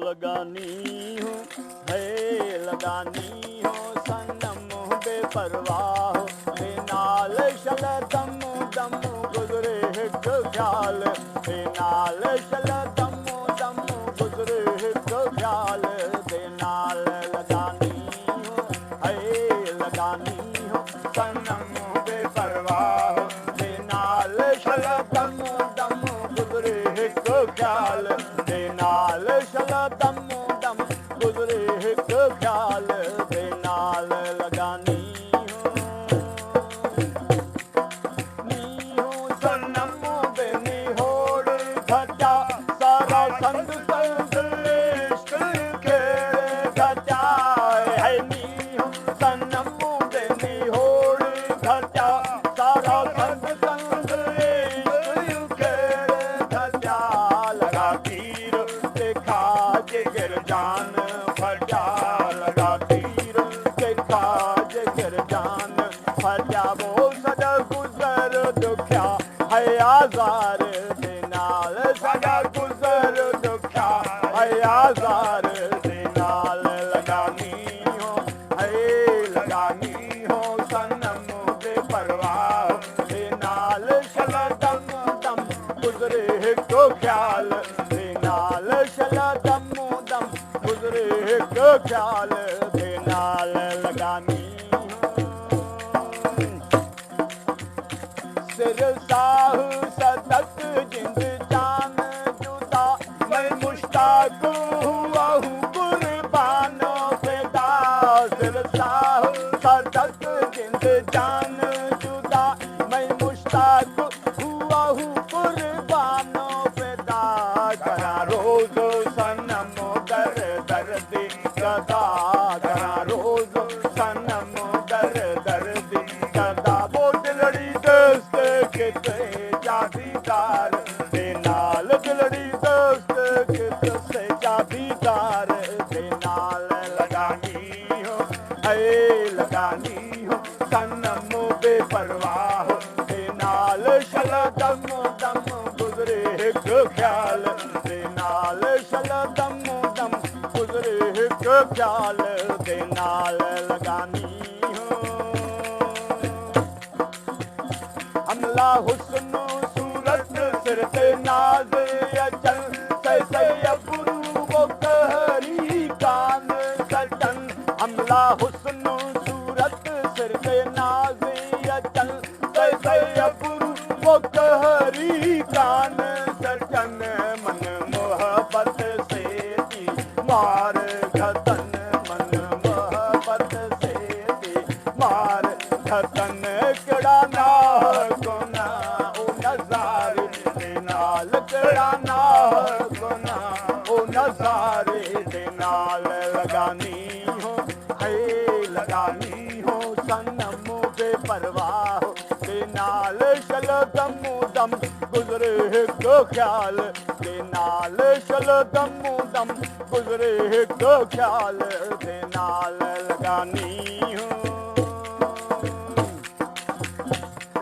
लगानी हूँ, है लगानी हूँ सनम बेपरवाह ते नाल शल दम दम गुजरे हिक ख्याल ते नाल शल दम दम गुजरे हिक ख्याल ते नाल लगानी हूँ, है लगानी हूँ सनम बेपरवाह ते नाल शल दम दम गुजरे हिक ख्याल ते नाल शल दम दम गुजरे हिक ख्याल ते नाल लगानी सनम बेनी होड़ खचा सारा संग संग इश्क खेल खचा है नी हूँ सनम बेनी होड़ खचा सारा संग संग इश्क खेल खचा लगा तीर देखा जिगर जान फटा लगा तीर देखा जिगर जान फटा वो सदा गुजर दुख्या है आज़ार दे नाल सदा गुजर दुख्या है आज़ार दे नाल लगानी हो, है लगानी हो सनम बेपरवाह दे नाल शल दम दम गुजरे हिक ख्याल दे नाल शल दम दम गुजरे हिक ख्याल दे नाल लगानी सिर साह सदक जिंद जान जुदा मैं मुश्ताक हुआ हूँ कुर्बानो फिदा सिर साह सदक जिंद जान जुदा मैं मुश्ताक हुआ हूँ कुर्बानो फिदा करा रोज सनम दर दर्द गदा करा रोज सनम दर दर्द गदा वो दिलड़ी दस्त किते जादीदार दे नाल दिलड़ी दोस्त किते जादीदार दे नाल लगानी हो, है लगानी हो सनम बेपरवाह दे नाल शल दम दम गुजरे हिक ख्याल दे नाल शल दम दम गुजरे हिक ख्याल दे नाल लगानी हमला हुस्न सूरत सिर ते नाज अचन सैयबरू वो कहरी कान सजन हमला हुस्न सूरत सिर ते नाज अचन सैयबरू वो कहरी कान सजन मन मोहब्बत से दी मार घतन मन मोहब्बत से दी मार घतन कड़ा ना गुना ओ नज़ारे दे नाल कड़ा ना गुना ओ नज़ारे दे नाल लगानी हो, है लगानी हो सनम बेपरवाह दे नाल शल दम दम गुजरे हिक ख्याल दे नाल शल दम दम गुजरे हिक ख्याल दे नाल लगानी हो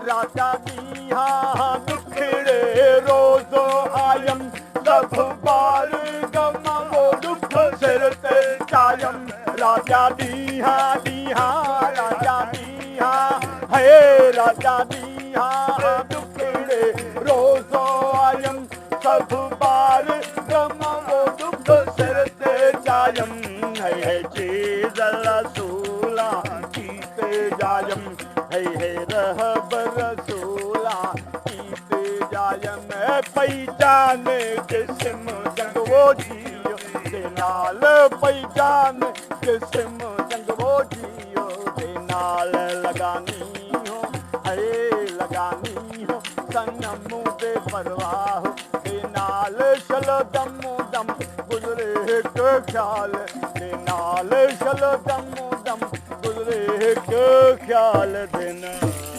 राजा दी हाँ दुखड़े रोज़ो आयम सब बार गम वो दुख सिर ते चायम राजा दी हाँ राजा दी हाँ है राजा दी हाँ दुखड़े रोज़ो आयम सब बार गम वो दुख सिर ते चायम है चीज़ रसूला कीते जायम है रहब रसूला कीते जायम पहचान जिस्म जंग वो जियो दे नाल पहचान जिस्म जंग वो जियो दे नाल लगानी हो, है लगानी हो सनम बेपरवाह दे नाल शल दम दम गुजरे हिक ख्याल दे नाल शल दम दम गुजरे हिक ख्याल दे नाल